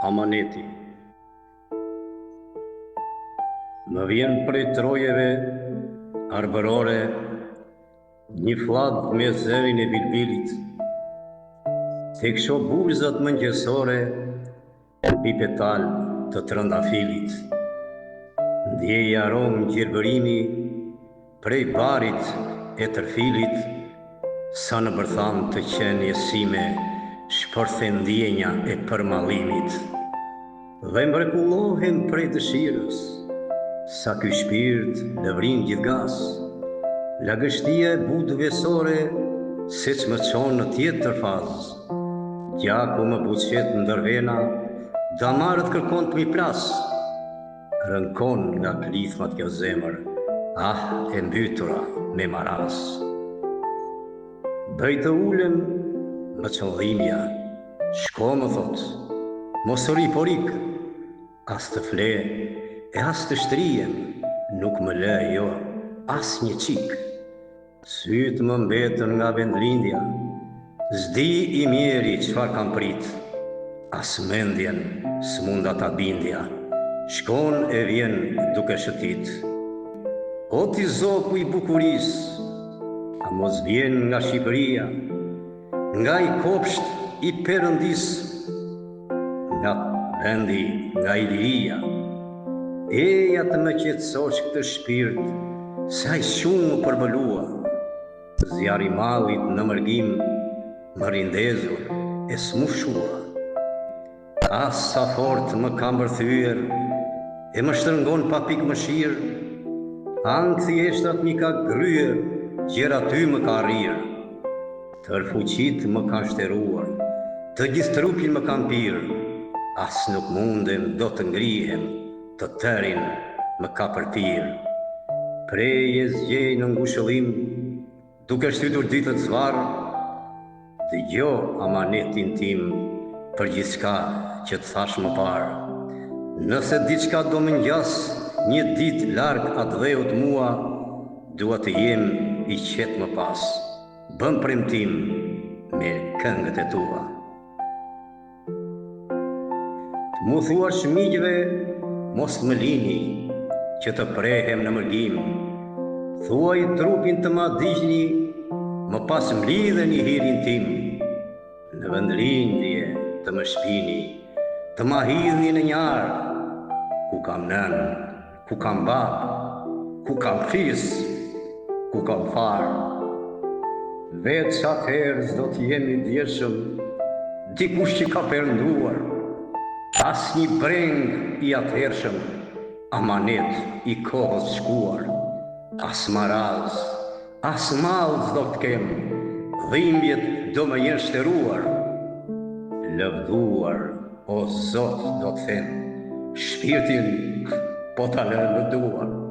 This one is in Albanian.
Amaneti. Më vjen prej trojeve arbërore një flag me zërin e bilbilit, tek sho bulzat mëngjesore mbi petal të trëndafilit. Ndjej aromë gjirbërimi prej barit e tërfilit, sa në bërtham të qenje sime shpërthe ndjenja e përmalimit. Dhe mrekullohem prej dëshirës, sa ky shpirt lëvrin gjithgas, lagështia e butë vesore, se që më qonë në tjetër fazë. Gjaku më buqet ndër vena, damarët kërkon të mi plas, rënkon nga klithmat kjo zemër, e mbytura me maras. Bëj të ulem më qëllimja, shko më thot, mos ri porik, as të fle e as të shtrijem, nuk më lë jo as një qik. Sytë më mbetën nga vendlindja, zdi i mjeri qfar kam prit, as mendjen s'munda ta bindja, shkon e vjen duke shëtit. O ti zoku i bukuris, a mos vjen nga Shqipëria, nga i kopsht i Perëndis, nga vendi, nga i liria. Eja të më qetësosh këtë shpirt, sa i shumë më përbëlua, zjarri mallit në mërgim, më rindezur e smushua. As sa fort më kam bërthyer, e më shtërngon pa pik më shirë, ankë thjeshtat mi ka gryer, gjera ty më ka rrirë. Tër fuqit më ka shteruar, të gjithë trupin më kam pirë, as nuk mundem do të ngrihem, të tërin më ka përpirë. Prej e zgjej në ngushëllim, duke shtytur ditët zvarë, dëgjo amanetin tim për gjithçka që të thash më parë. Nëse diçka do më ngjas një dit larg atë dheut mua, dua të jem i qetë më pas, bëm premtim me këngët e tua. Të mu thuash miqve, mos më lini, që të prehem në mërgim, thuaj trupin të ma digjni, më pas mlidheni hirin tim, në vendlindje të më shpini, të ma hidhni në njarë, ku kam nën, ku kam bab, ku kam fis, ku kam farë. Veç atëherë s'do t'jemi djeshëm, dikush që ka përnduar, as një breng i atëhershëm, amanet i kohës shkuar, as maraz, as mall s'do t'kem, dhimbjet do më jenë shteruar. Lëvduar, o Zot do t'them, shpirtin po ta lë në duar.